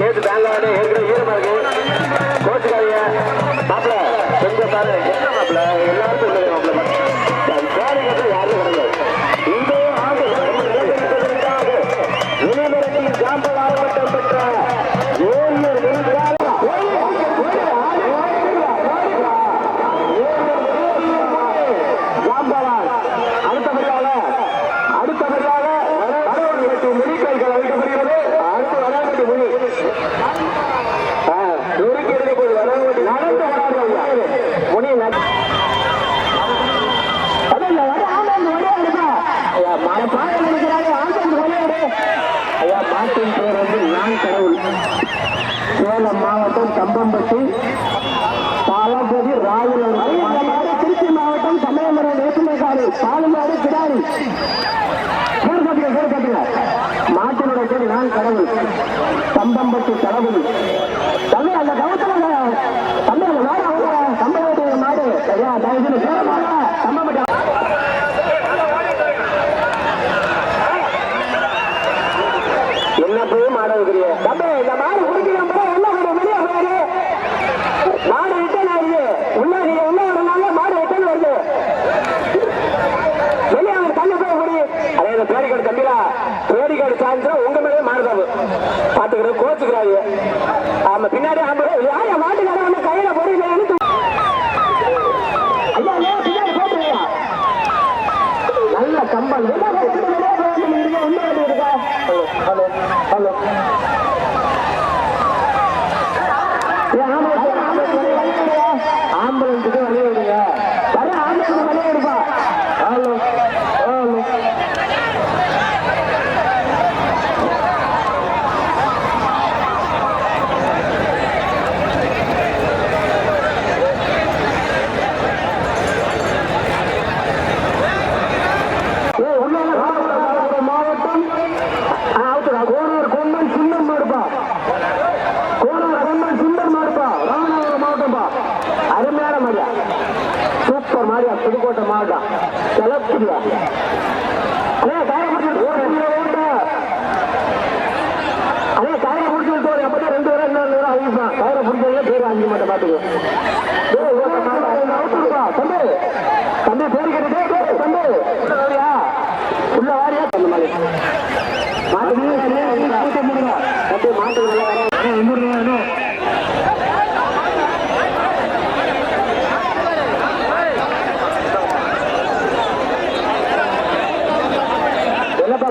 நேற்று பேங்காடு ஏற்கனவே ஈரமா இருக்கு கோச்சுக்காதீங்க மாப்பிள்ள கொஞ்சம் பாரு என்ன மாப்பிள்ள எல்லாருக்கும் இல்லை மாப்பிள்ள சாரி கட்ட யாரும் கிடையாது இந்த ஆண்டு இளைஞரின் ஜாம்பல் ஆர்வட்டம் பெற்ற ஏழியர் சேலம் மாவட்டம் கம்பம்பட்டி பாலபதி ராகுல் திருச்சி மாவட்டம் சமயமரம் வேப்பமக்காடு பாலுமாடு கிடாரி மாட்டினுடைய பேர் நான் கடவுள் கம்பம்பட்டி கடவுள் தம்பி அந்த கவசம் தம்பி அந்த மாடு அவங்க கம்பம்பட்டி மாடு கம்பம்பட்டி என்ன போய் மாடு இருக்கிறீங்க தம்பி இந்த மாடு குடிக்கலாம் மாடு ரிட்டர்ன் ஆகுது உள்ள நீங்க உள்ள வரனால மாடு ரிட்டர்ன் வருது வெளியே அவங்க தண்ணி போய் முடி அதே இந்த பேடிக்காடு தம்பிலா பேடிக்காடு சாய்ந்தா உங்க மேலே மாறுதாவு பாத்துக்கிறது கோச்சுக்கிறாங்க ஆமா பின்னாடி யாரையா மாட்டுக்கார வந்து கையில பொறியில ஐயா பின்னாடி போட்டுருக்கா நல்ல கம்பல் ஹலோ ஹலோ ஆம்புலன்ஸுக்கு வழி விடுங்க வர ஆம்புலன்ஸுக்கு வழி விடுப்பா ஹலோ ஹலோ மாவட்டம் கோனூர் கொண்டல் சுந்தர் மாடுப்பா கோனூர் கொண்டல் சுந்தர் மாடுப்பா ராமநாதபுரம் மாவட்டம்பா அருமையான மாடியா சூப்பர் மாடியா புதுக்கோட்டை மாவட்டம் செலப்புடியா அதே காயப்பிடிச்சு அதே காய பிடிச்சி தோறு எப்படியும் 2 வரை 4 வரை அழிப்பான் கயிறை பிடிச்சதுல பேர் 5 மட்டும் பாத்துக்கோ தம்பி தம்பி பேரு கேட்டு தம்பி உள்ள வாரியா அந்த மாதிரி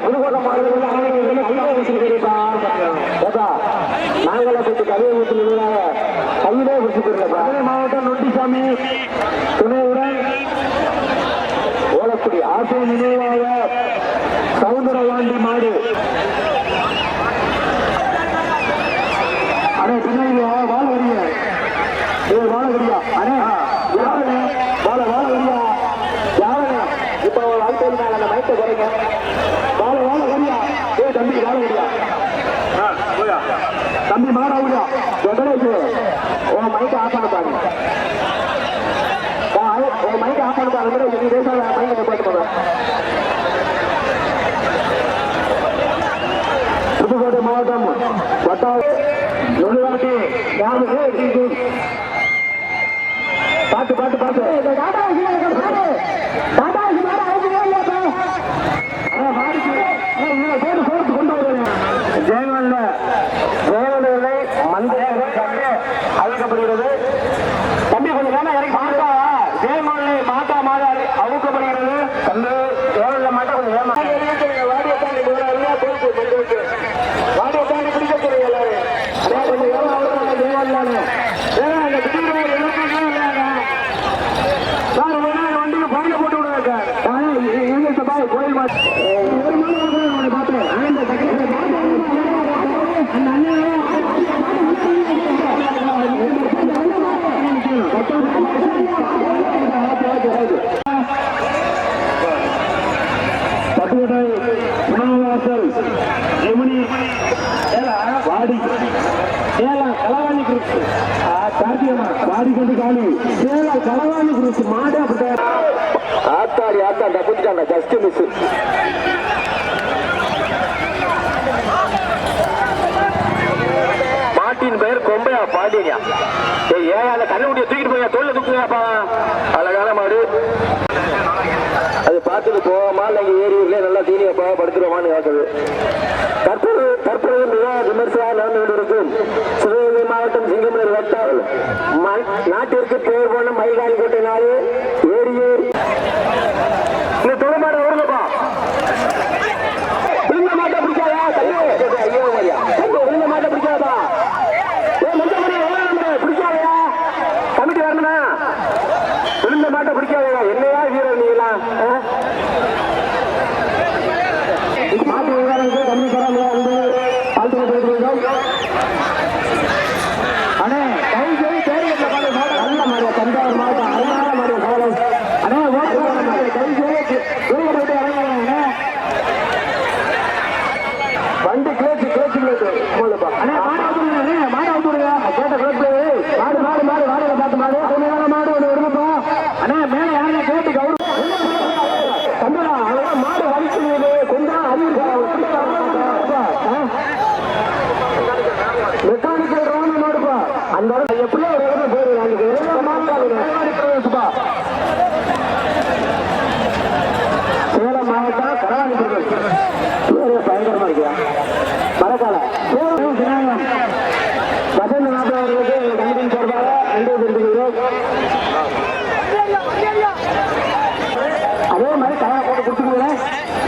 புதுக்கோட்டை நாங்கள பற்றி கதையை ஊற்றுனாங்க கையிலே பிடிச்சிருப்பா மாவட்டம் நொண்டிசாமி துணையுடன் ஓலக்குடி ஆசை நினைவாக சவுந்தரவாண்டி மாடு அண்ணே பின்னாடி வாழ வரியா வாழ வரியா அண்ணே யாருங்க வாழ வரியா யாருங்க இப்ப வாழ்க்கை அந்த மைக்கை குறைங்க வாழ வரியா தம்பி வாழ வரியா தம்பி மாறாவுயா கணேஷ் உன் மைக்கை ஆஃப் பண்ண பாருங்க உன் மைக்கை ஆஃப் பண்ண பாருங்க நீ பேசாத மைக்கை போட்டு போங்க புதுக்கோட்டை மாவட்டம் வட்டார நுழைவாட்டி பாட்டு பாட்டு பாட்டு கொண்டு வருவேன் ஜெயங்கல்ல ஜெயங்கல்லை மந்திரி அழைக்கப்படுகிறது தம்பி கொஞ்சம் வேணா இறங்கி மாட்டா ஜெயங்கல்லை மாட்டா மாதா அவுக்கப்படுகிறது தம்பி ஜெயங்கல்ல மாட்டா கொஞ்சம் வேணா வாடியை தாண்டி போயிருக்கு வாடியை தாண்டி பிடிக்க சொல்லுங்க எல்லாரும் அதே கொஞ்சம் எவ்வளவு ஜெயங்கல்லானு ஏன்னா அந்த திடீர்னு சார் வண்டிக்கு பணியை போட்டு விடுங்க சார் கோயில் பார்த்தேன் பட்டுக்கோட்டை உணவாசல் ஜெமினி வாடி சேலம் களவாணி குரூப் கார்த்திகமா வாடிக்கொண்டு காலி சேலம் களவாணி குரூப் மாடு அப்படி ஆத்தாடி ஆத்தாண்டா புடிச்சாண்டா ஜஸ்ட் மிஸ் படுத்துருவான்னு கேட்குது. தற்போது மிக விமர்சையாக நடந்து கொண்டிருக்கும் சிவகங்கை மாவட்டம் சிங்கமலூர் வட்டம் நாட்டிற்கு பேர் போன மயிலாடுகோட்டை நாடு ஏரியே இந்த தொழில்மாட வருங்கப்பா. விழுந்த மாட்டை பிடிக்காதா ஐயோ ஐயா விழுந்த மாட்டை பிடிக்காதா பிடிக்காதயா கமிட்டி வரணுமா? விழுந்த மாட்டை பிடிக்காதயா என்னையா வீரர் நீலாம் மாட்டு விவகாரங்களுக்கு கம்மி தராங்க வந்து பார்த்து கொண்டிருக்கிறோம். அண்ணே கை சொல்லி தேர்தல் நல்ல மாதிரி தஞ்சாவூர் மாவட்டம் அருமையான மாதிரி காலம் அண்ணே ஓட்டு கை சொல்லி போயிட்டு இறங்க வண்டி கிளச்சு அண்ணே மாடு அவுத்து விடுங்க கேட்ட கிளச்சு மாடு மாடு மாடு வாடகை பார்த்து மாடு அருமையான மாடு ஒன்று வருங்கப்பா. அண்ணே மேலே யாருங்க கேட்டு கவுரு தம்பா அதெல்லாம் மாடு வலிச்சு கொஞ்சம் அறிவு மெக்கானிக்கல் ரவுண்ட் மாடுப்பா அந்த எப்படியோ ஒரு இடத்துல போயிருப்பா. சேலம் மாவட்டம் கரவாணிபுரம் பயங்கரமா இருக்கியா மரக்கால வசந்த மாப்பிள்ள அவர்களுக்கு கமிட்டியின் சார்பாக நன்றி தெரிவிக்கிறோம். அதே மாதிரி கலா போட்டு கொடுத்துருங்க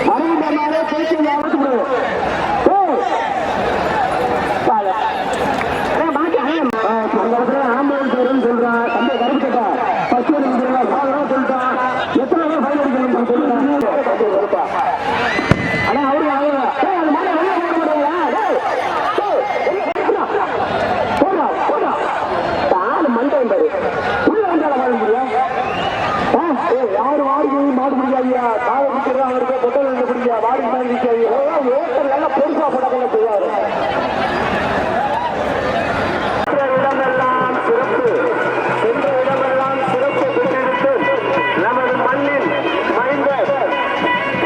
மறுபடியும் பேச்சு கொடுங்க. ஆம்புலன்ஸ் வரும்னு சொல்றான் தம்பி கருப்பு கேட்டா பஸ் சொல்லிட்டான் எத்தனை பேர் ஃபைன் அடிக்கணும் சொல்லுங்க. ஆனா அவரு மண்டை பாரு உள்ள வந்தால வாழ முடியும். யாரு வாடி மாடு பிடிக்காதியா காலை பிடிக்கிறதா அவருக்கு பொட்டல் பிடிக்கா வாடி மாடு பிடிக்காதியா ஓட்டல் எல்லாம் பெருசா படக்கல செய்வாரு. இடமெல்லாம் சிறப்பு சென்ற இடமெல்லாம் சிறப்பு பெற்றிருக்கும் நமது மண்ணின்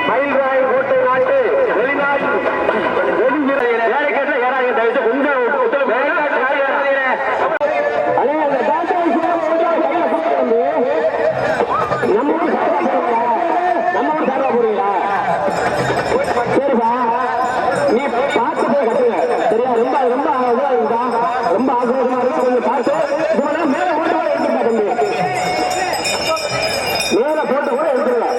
மயில்ராயன் கோட்டை நாட்டு வெளிநாட்டு சரிப்பா நீ பார்த்து போய் கட்டுங்க சரியா. ரொம்ப ரொம்ப ரொம்ப ஆக்ரோஷமா இருக்கு கொஞ்சம் பார்த்து மேல போட்டு கூட எடுத்துருக்கா தம்பி மேல போட்டு கூட எடுத்துருங்க.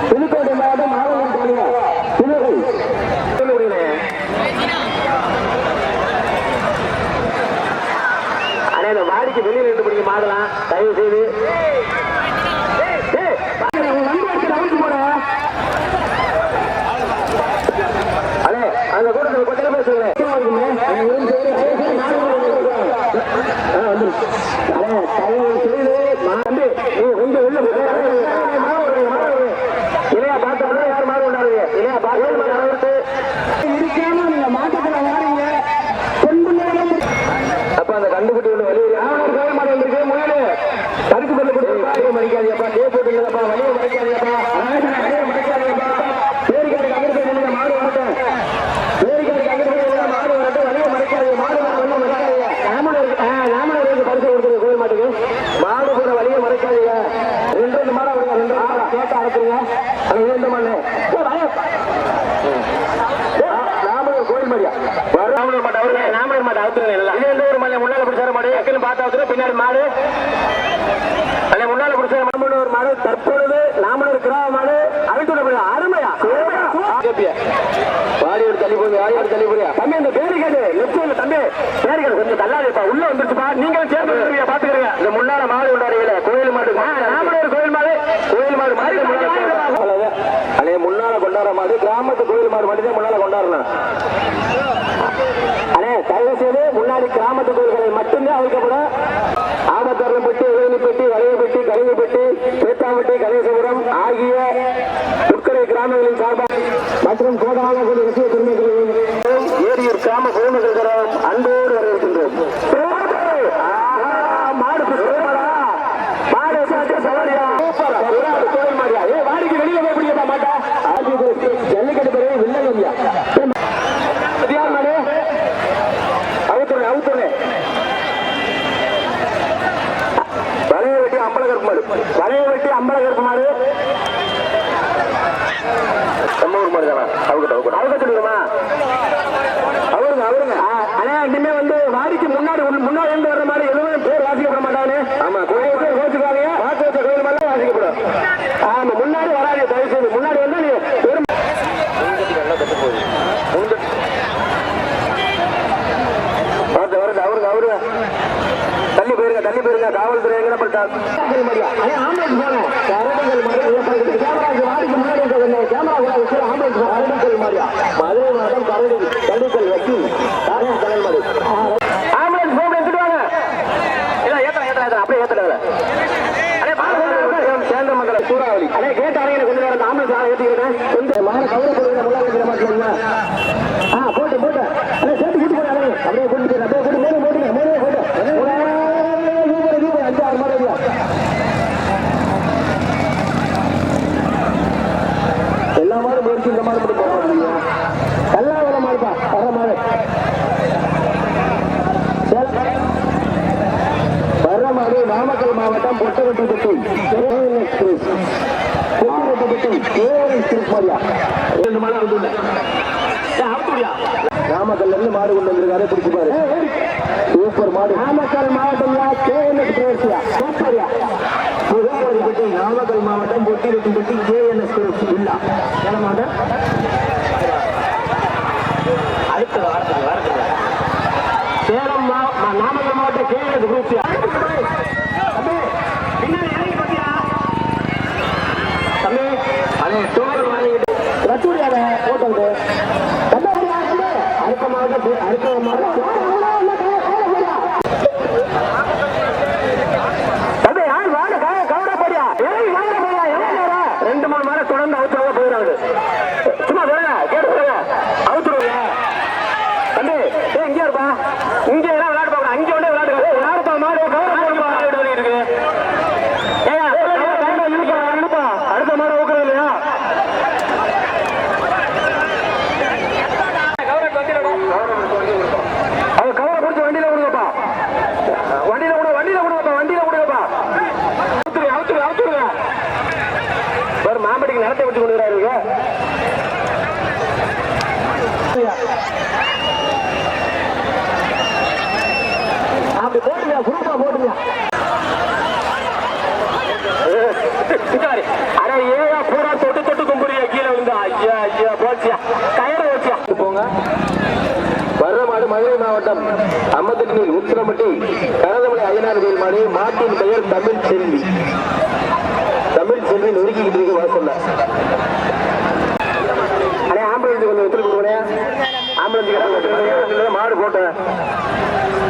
புதுக்கோட்டை மாவட்டம் அண்ணே வாடிக்கு வெளியில் இருந்து பிடிக்க மாடலாம் தயவு செய்து அண்ணே அந்த கூட்டத்தில் கொஞ்சம் பேர் சொல்லுங்க. கொஞ்சம் உள்ள இளையா பார்த்து யார் மாறு கொண்டாடுங்க இளையா பார்த்து இருக்காம நீங்க மாட்டத்துல வாரீங்க அப்ப அந்த கண்டுபிடி ஒண்ணு வெளியே மாடு வந்திருக்கு முன்னாடி கருத்து கொண்டு கொடுத்து மறைக்காதியப்பா டே போட்டுங்கப்பா வழியை மறைக்காதியப்பா மறைக்காதியப்பா பேரிக்காடு அங்கிருந்து மாடு வரட்டும் பேரிக்காடு அங்கிருந்து மாடு வரட்டும் வழியை மறைக்காதிய மாடு ஒன்றும் மறைக்காதிய ராமனூருக்கு பரிசு கொடுக்குறது கோயில் மாட்டுக்கு மாடு போற வழியை மறைக்காதிய ரெண்டு மாடா விடுங்க ரெண்டு மாடா கேட்ட அரைச்சுங்க அது ரெண்டு மாடு ராமனூர் கோயில் மாடியா ராமனூர் மாட்டை அவரு ராமனூர் மாட்டை அவுத்துருங்க இது எந்த ஒரு மாலை முன்னால பிடிச்சார மாடு எக்கன்னு பார்த்து அவுத்துரு பின்னாடி மாடு அல்ல முன்னால பிடிச்சார மாமனூர் மாடு தற்பொழுது நாமனூர் கிராம மாடு அவிட்டு விட அருமையா வாடியோடு தள்ளி போய் வாடியோடு தள்ளி போறியா தம்பி இந்த பேரிகாடு லெப்ட் தம்பி பேரிகாடு கொஞ்சம் தள்ளாதுப்பா உள்ள வந்துருச்சுப்பா நீங்களும் சேர்ந்து பாத்துக்கிறீங்க இந்த முன்னால மாடு கொண்டாடுவீங்க கோயில் மாடு நாமனூர் கோயில் மாடு அண்ணே முன்னால கொண்டாடுற மாடு கிராமத்து கோயில் மாடு மட்டும்தான் முன்னால கொண்டாடணும். அண்ணே தயவு செய்து முன்னாடி கிராமத்து கோயில்களை மட்டும்தான் அழைக்கப்படும். ஆபத்தரம்பட்டி உதயநிப்பட்டி வளையப்பட்டி கலிங்கப்பட்டி பேத்தாம்பட்டி கணேசபுரம் ஆகிய உட்கரை கிராமங்களின் சார்பாக மற்றும் கோடான கோடி ரசிக பெருமைகள் ஏரியூர் கிராம பொதுமக்கள் அன்போடு வரவேற்கின்றோம். வலையை வெட்டி அம்பளை இருக்குமாறு நம்ம ஊர் மாதிரி தானே அவங்க சொல்லுமா அவருங்க ஆனா இனிமே வந்து வாடிக்கு முன்னாடி இருந்து வர்ற மாதிரி எதுவும் பேர் வாசிக்கப்பட மாட்டானே. ஆமா கோச்சுக்காதீங்க வாக்கு வச்ச கோயில் மாதிரி வாசிக்கப்படும். ஆமா முன்னாடி வராது தயவு செய்து முன்னாடி வந்து நீ பெரும் அவருங்க தள்ளி போயிருங்க காவல்துறை மதுரை மாவட்டம் கரடிக்கல் வக்கி ஆம்புலன்ஸ் போன் எடுத்துட்டு அப்படியே ஏத்தல சேர்ந்த மக்களை சூறாவளி அதே கேட்டாங்க கொஞ்ச நேரம் ஆம்புலன்ஸ் ஏற்றிக்கிறேன் கொஞ்சம் மாற கவலைப்படுகிற முன்னாடி மாட்டீங்க. போட்டு சேர்த்து கூட்டு போறாங்க அப்படியே கூட்டு எல்லா மாடும் போயிடுச்சு. இந்த மாடு மட்டும் போக மாட்டீங்க. எல்லா வேலை மாடுப்பா வர மாடு வர்ற மாடு நாமக்கல் மாவட்டம் பொட்டவெட்டப்பட்டி நாமக்கல்ல இருந்து மாடு கொண்டு வந்திருக்காரு பிடிச்சு பாரு. சூப்பர் மாடு நாமக்கல் மாவட்டம் நாமக்கல் மாவட்டம் பொட்டிரெட்டிப்பட்டி KNS இல்லா மாவட்டம் அடுத்த வாரத்துக்கு சேலம் நாமக்கல் மாவட்டம் KNS குரூப் தம்பி அதே டோர் வாங்கிட்டு ரத்தூரியாத போட்டு அடுத்த மாவட்டம் ரெண்டு மூணு மாதம் தொடர்ந்து அவுத்துறவங்க போயிடாது. சும்மா சொல்லுங்க கேட்டு அவுத்துருவீங்க தம்பி இங்கே இருப்பா இங்க எல்லாம் விளையாட்டு பார்க்கணும். அங்கே ஒன்றே விளையாட்டு யாருப்பா மாடு இருக்கு இழுப்பா அடுத்த மாடு ஊக்குறது இல்லையா அது கவரை பிடிச்சி வண்டியில விடுங்கப்பா வண்டியில விடுங்கப்பா அவுத்துருங்க மாம்பட்டிக்கு நடத்தை விட்டு கொண்டு வராருங்க. அப்படி போட்டுங்க குரூப்பா போட்டுங்க. அட ஏயா பூரா தொட்டு கும்புறியா கீழே விழுந்தா ஐயா போச்சியா கயிறு வச்சியா போங்க. வர்ற மாடு மதுரை மாவட்டம் அம்மத்தட்டினில் உத்திரம்பட்டி கரதமலை ஐயனார் கோயில் மாடு. மாட்டின் பெயர் தமிழ் செல்வி நொறுக்கிக்கிட்டு இருக்கு வாசல்ல. அண்ணே ஆம்புலன்ஸ் கொஞ்சம் எடுத்துட்டு போனேன். ஆம்புலன்ஸ் மாடு போட்டேன்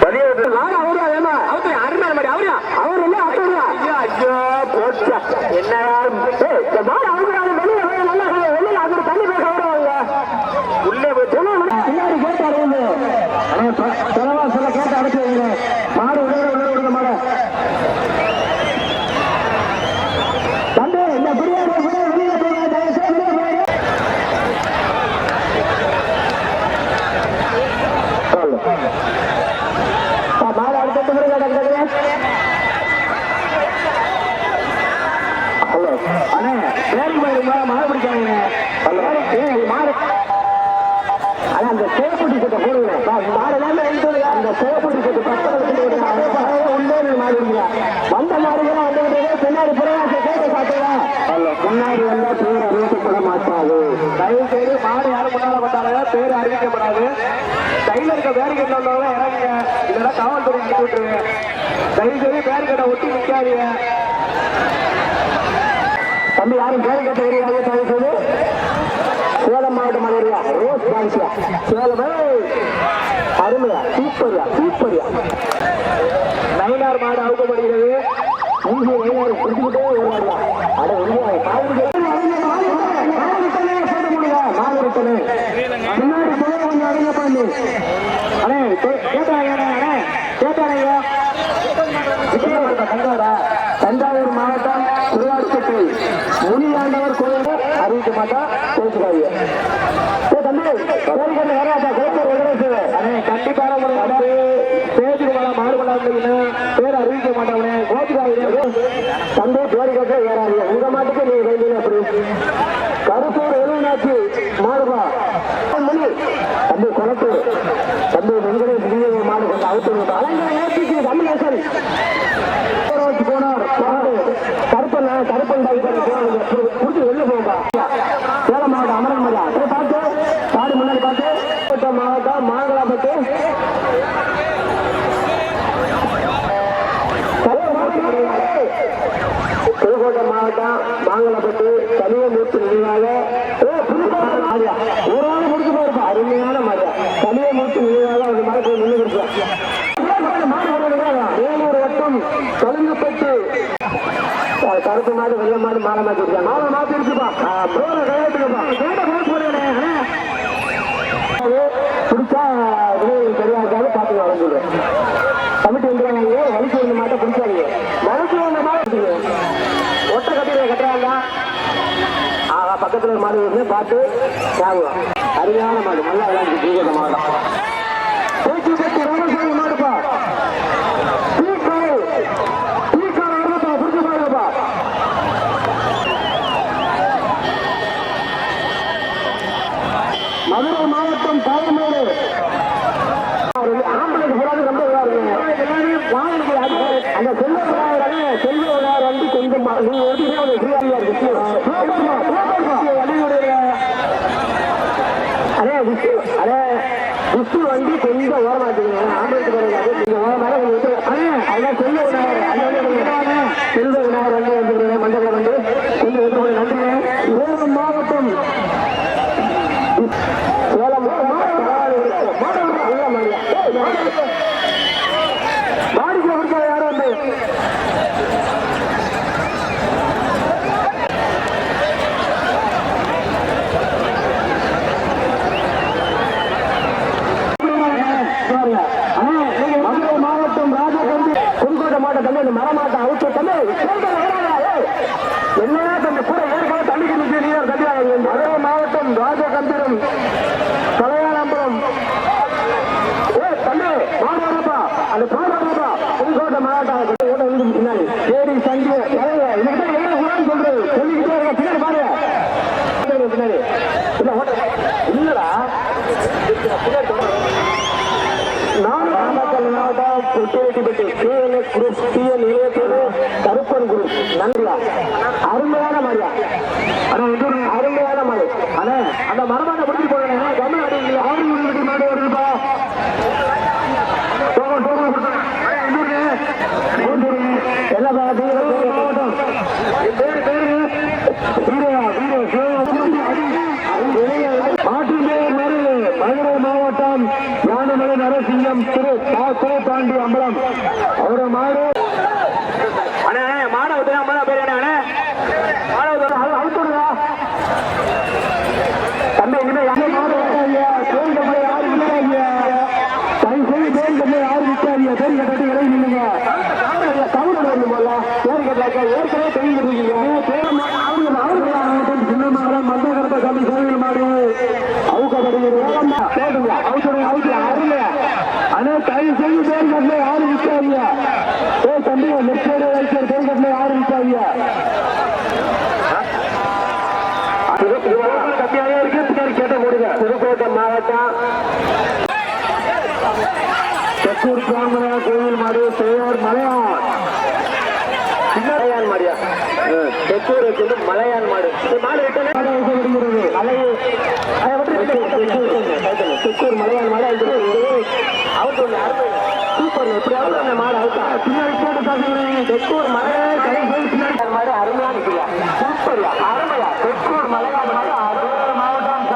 வழியை அருமையான மாதிரி அவரு போச்சா என்ன மாடு அவங்க தண்ணி பேச வருவாங்க உள்ளே பின்னாடி கேட்டு அடையுது தலைவாசல கேட்டு அடைச்சு மாடு விடுங்க மாடு மாடு அடுத்த ஹலோ அண்ணே வேலைக்கு போயிருந்தா மாடு பிடிக்காங்க மாடு ஆனா அந்த சேப்பட்டி சட்டை போடுங்க மாடு எல்லாமே அந்த சேப்பட்டி சட்டை பக்கம் உள்ளே மாடு வந்த மாடுகளாம் வந்து பின்னாடி புறவாச கேட்க பார்த்தீங்களா முன்னாடி வந்தா பேர் அறிவிக்கப்பட மாட்டாது. தயவு செய்து மாடு யாரும் முன்னால வந்தாலும் பேர் அறிவிக்கப்படாது. கையில இருக்க பேரிகேட் வந்தவங்க இறங்குங்க இல்லைன்னா காவல்துறை அனுப்பி விட்டுருங்க. தயவு செய்து பேரிகேட்டை ஒட்டி நிற்காதீங்க. தம்பி யாரும் பேரிகேட்டை ஏரியாவே தயவு செய்து சேலம் மாவட்டம் மதுரையா ரோஸ் பான்சியா சேலம் அருமையா சூப்பரியா நயினார் மாடு அவுக்கப்படுகிறது. இங்கே நயினார் பிடிச்சுக்கிட்டே வருவாங்க. அட முன்னாடி கொஞ்சம் அடங்க பண்ணு அண்ணே கேட்டாங்க தஞ்சாவூர் மாவட்டம் திருவாரூர்பட்டி முனியாண்டவர் கோயில் அறிவிக்க மாட்டா பேசுறாங்க. கண்டிப்பான பேச்சுக்கு மேல மாடு கொண்டாடுங்கன்னா பேர் அறிவிக்க மாட்டாங்க. கோச்சுக்காக தந்தை பேரிக்கட்டே ஏறாதீங்க. உங்க மாட்டுக்கு நீங்க கையில அப்படி கருப்பூர் எழுநாச்சி மாடுபா மணி தம்பி குளத்தூர் தம்பி வெங்கடேஷ் மாடு கொஞ்சம் அவுத்து அலங்கரை ஏற்றிக்கு தமிழேசன் போனார் கருப்பன் குடிச்சு வெளில போகா சேலம் மாவட்டம் அமரன் மரியா அதை பார்த்து காடு முன்னாடி பார்த்து மாவட்டம் மாங்கலாப்பட்டு புதுக்கோட்டை மாவட்டம் மாங்கலப்பட்டு கலியமூர்த்தி நினைவாக ஒரு ஆள் முடிச்சு போயிருப்பா அருமையான மாடியா கலியமூர்த்தி நினைவாக ஒரு மாதிரி போய் நின்று இருப்பான் வேலூர் வட்டம் கலுங்கப்பட்டு கருப்பு மாடு வெள்ள மாடு மாலை மாத்தி இருக்கா மாலை மாத்தி இருக்குப்பா கையாட்டுப்பா பிடிச்சா தெரியாது பார்த்து வளர்ந்துடுறேன் கமிட்டி வந்துடுறாங்க வலிக்கு வந்த மாட்டை பிடிச்சாங்க வலிக்கு வந்த மாடு ஒட்டை கட்டிட கட்டுறாங்க பக்கத்துல மாடு வந்து பார்த்து ஞாபகம் அருமையான மாடு நல்லா விளையாண்டு பூஜை மாவட்டம் பேச்சு கட்டி ராமசாமி மாடுப்பா பிடிச்ச மாடுப்பா மதுரை மாவட்டம் பாலமேடு ஆம்பளைக்கு போராது ரொம்ப அந்த செல்வ விழாவர் வந்து கொஞ்சம் விஷ்ணு வந்து கொஞ்சம் ஓரமாச்சுங்க ஆம்பளைக்கு போறாங்க நீங்க ஓரமாக அதான் செல்வ விநாயகர் செல்வ விநாயகர் வந்து வந்து மண்டபம் வந்து கொஞ்சம் நன்றி சேலம் மாவட்டம் சேலம் மாடிக்கு கொடுக்க யாரும் வந்து மதுரை மாவட்டம் ராஜகம்பி புதுக்கோட்டை மாவட்டம் தம்பி மரமாட்டம் அவுத்து தம்பி என்னன்னா தம்பி கூட ஏற்கனவே தள்ளிக்கு நிற்க தம்பி மதுரை மாவட்டம் ராஜகம்பீரம் கலையாளம்பரம் தம்பி மாடுப்பா அந்த பாடுப்பா புதுக்கோட்டை மாவட்டம் பின்னாடி சேரி சங்கி சொல்றது சொல்லிக்கிட்டே இருக்க பின்னாடி பாரு பின்னாடி இல்லடா நாமக்கல் மாவட்டம் புத்தேட்டிப்பட்டி டிஎன்எஸ் குரூப் டிஎன் இளையத்தோடு கருப்பன் குரூப் நன்றியா அருமையான மாதிரியா அருமையான மாதிரி அண்ணே அந்த மரமாட்ட முடிச்சு போடுறேன் தமிழ்நாடு ஆறு மாடு வருதுப்பா எல்லா மாவட்டம் மதுரை மாவட்டம் யானமலை நரசிங்கம் திரு பாண்டி அம்பலம் அவரோட மாடு மாட அவுத்துடுதா தம்பி இனிமே யாரு யாரு விட்டாரியா பேர் கட்டி இறங்கி நில்லுங்க தமிழ் வரணும் போல பேர் கட்டாக்க ஏற்கனவே தெரிஞ்சிருக்கீங்க சின்னமங்கலம் மந்தகரத்தை கம்மி கோவில் மாடு ஆனா தயவு செய்து பேர் கட்டல யாரு விட்டாரியா தம்பி லெப்ட் ரைட் பேர் கட்டல யாரு விட்டாரியா கம்மியாக இருக்கு கேட்ட போடுங்க புதுக்கோட்டை மாவட்டம் தெற்கூர் சுவாமிமலையா கோவில் மாடு பெயர் மலையான் மலையான் மாடியா தெற்கூருக்கு வந்து மலையான் மாடு மாடு விட்டது தெற்கூர் மலையான் மாடு அவுட்டு சூப்பர் எப்படியாவது அந்த மாடு அவுட்டா பின்னாடி கேட்டு தெற்கூர் மலையான் மாடு அருமையான சூப்பர் அருமையா தெற்கூர் மலையான் மாடு மாவட்டம்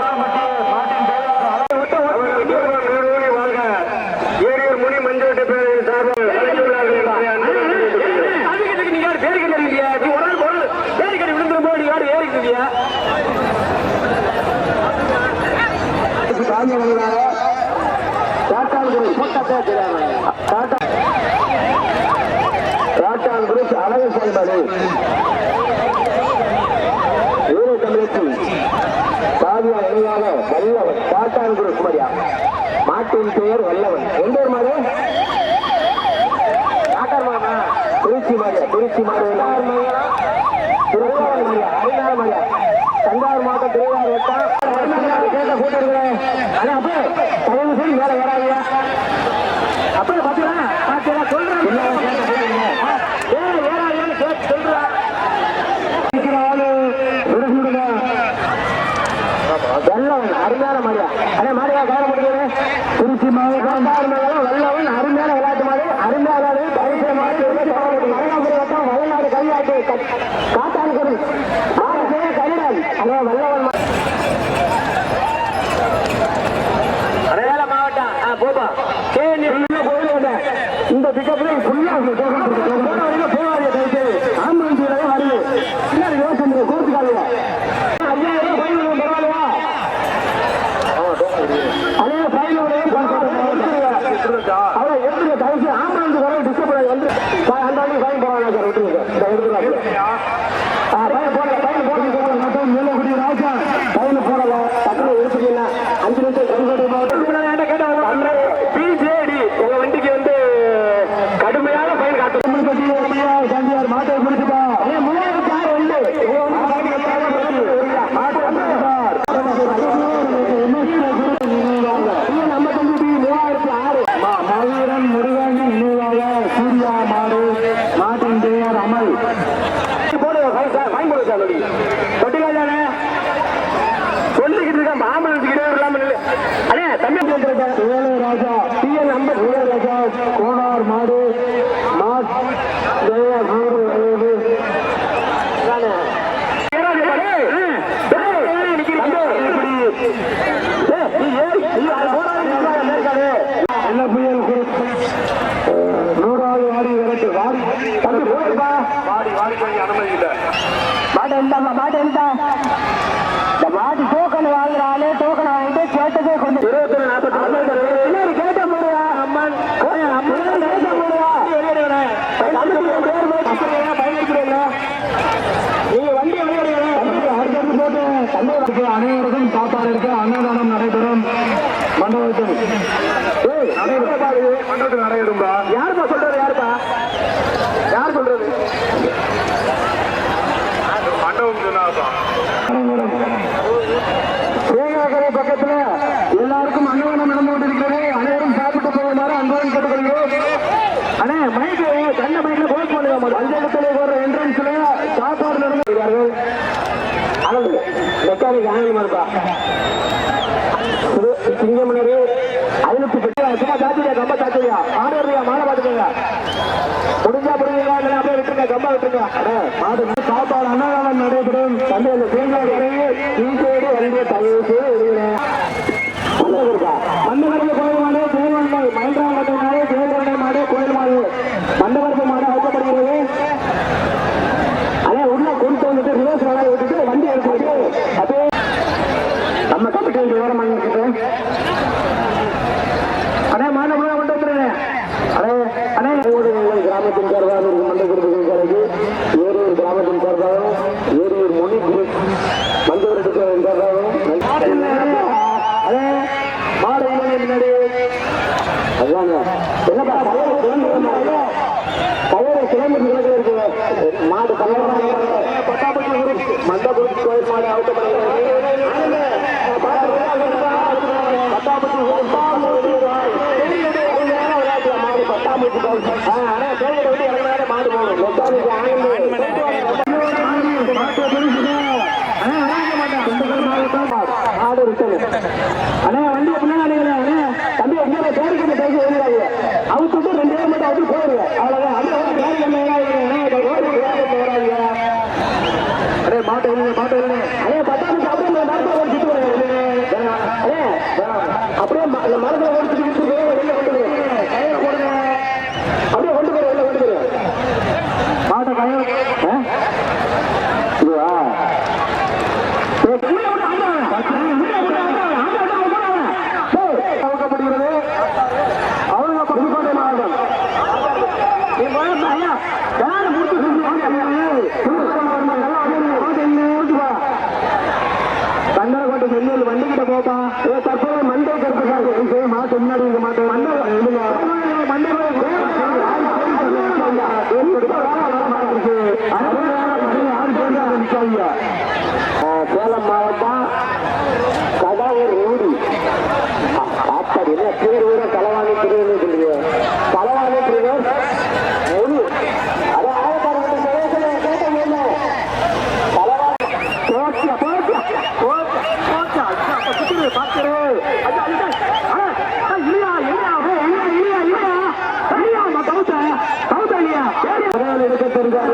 செல்லப்பட்டு அழகு செயல்பாடு வீர தமிழத்தில் சாதியா இணையாக வல்லவன் காட்டான் குரு குமரியா மாட்டின் பெயர் வல்லவன் எந்த ஒரு மாடு காட்டார் மாடு திருச்சி மாடு மாவட்டம் திருவாரூர் வட்டம் கேட்ட கூட்டிருக்கிறேன். ஆனா அப்ப தயவு செய்து வேற வராதியா அப்ப பாத்தீங்களா சொல்றேன் சொல்றேன் வெள்ளவன் அருமையான மாடியா அதே மாடியா கவனம் முடியாது திருச்சி மாவட்டம் வெள்ளவன் அருமையான விளையாட்டு மாடு அருமையான மரணபுரி வட்டம் வயநாடு கையாட்டு காத்தான்குடி கலிடன் அதே வெள்ளவன் அடையாள மாவட்டம் போப்பா இந்த பிக்கப்ல போவாரிய கைட்டு ஆம்புலன்ஸ் வருது பின்னாடி யோசனை கோர்த்துக்காதீங்க 5000 ரூபாய் பரவாயில்லையா அதே ஃபைன் அவ்வளோ எடுத்துக்க தயவுசு ஆம்புலன்ஸ் வர டிஸ்டர்ப் வந்து அந்த ஃபைன் போவாங்க சார் மேலக்குடி ராஜா ஃபைன் போடல டக்குனு எடுத்துக்கீங்க 5 நிமிஷம் கருங்கோட்டை மாவட்டம் கேட்டாங்க பிஜேடி உங்க வண்டிக்கு வந்து கடுமையான ஃபைன் காட்டு தஞ்சாவூர் மாட்டை பிடிச்சுப்பா கோனார் மாடு நூறாவது வாடி விரட்டு மாட்டு டோக்கன் வாங்குறாலே டோக்கன் வாங்கிட்டு கேட்டதே கொண்டு 21 கேட்ட முடியா அம்மன் நீங்க வண்டி போட்டு அனைவருக்கும் சாப்பாடு இருக்கு அன்னதானம் நடைபெறும் மண்டபத்தில் நடைபெறும்பா யாருப்பா சொல்றது யார் சொல்றது சேகாக்கரை பக்கத்துல எல்லாருக்கும் அன்னதானம் நடந்து கொண்டிருக்கிறது அனைவரும் சாப்பிட்டு போகுமாறு அன்புடன் கேட்டுக்கொள்கிறோம். ஆனா மைக்கு தன்ன மைக்ல போஸ்ட் பண்ணுங்க பஞ்சாயத்துல போடுற என்ட்ரன்ஸ்ல சாப்பாடு நடந்து வருகிறார்கள். அனந்து மெக்கானிக் ஆங்கிலமா இருப்பா சிங்கமணி ஐநூத்தி சும்மா தாச்சுரியா கம்ப தாச்சுரியா மாடுறியா மாலை பாத்துக்கோங்க முடிஞ்சா புரியுங்க அப்படியே விட்டுருங்க கம்பா விட்டுருங்க மாடு சாப்பாடு அன்னதானம் நடைபெறும் தந்தை அந்த தேங்காய் தீசோடு வண்டிய தயவுக்கு மண்டபரப்பு கோயில் மாடு தேவன்மை மயின்றாங்கட்டை மாடு தேவகரணை மாடு கோயில் மாடு மண்டபரப்பு மாடு அழைக்கப்படுகிறது. அதே உள்ள கொண்டு வந்துட்டு ரிவர்ஸ் வேலை விட்டுட்டு வண்டி எடுத்துட்டு அப்படியே நம்ம கமிட்டி விவரம் பண்ணிட்டு அதே மாணவர்கள கொண்டு வந்துருங்க. அதே கிராமத்தின் சார்பாக மண்டபத்தின் கடைக்கு ஏரியூர் கிராமத்தின் சார்பாகவும் ஏரியூர் மொழி குரூப் மண்டபத்தின் சார்பாகவும் அதே மாடு முன்னாடி அதுதாங்க என்னப்பா பயிர் கிலோமீட்டர் இருக்கு மாடு பட்டாபட்டி மண்டபுரம் கோயில் மாடு அவுட்டப்படுகிறது. பட்டாபட்டி மாடு போகணும் ஆடு இருக்குது. அண்ணா வண்டியை பின்னாடி தம்பி எங்க பேருக்கு பேசி எழுதுறாங்க அவுட்டு 2 பேர் மட்டும் அவுட்டு போயிருங்க அவ்வளவுதான். அதே மாட்டு அதே பத்தாம் அப்படியே மரத்தில் ஓடிச்சுட்டு அப்படியே மரத்தில் ஓடிச்சுட்டு வெளில கொண்டு போடுங்க அப்படியே கொண்டு போய் வெளில கொண்டு போயிருங்க மாட்டை கயிறு இதுவா துவக்கப்படுகிறது. அவங்க புதுக்கோட்டை மாவட்டம் கண்டரக்கோட்டை செல்லூர் வண்டிக்கிட்ட போப்பா தற்போது மண்டை கருத்து மாட்டு முன்னாடி இருக்க மாட்டேன் மண்டை சேலம் சேலம் மாவட்டம் கடாவூர் ஊடி அப்படி என்ன பேர் ஊர களவாணி பிரிவு சொல்லுங்க களவாணி பிரிவு முழு அதை ஆயக்காரர்கள் எடுக்க தெரிஞ்சாரு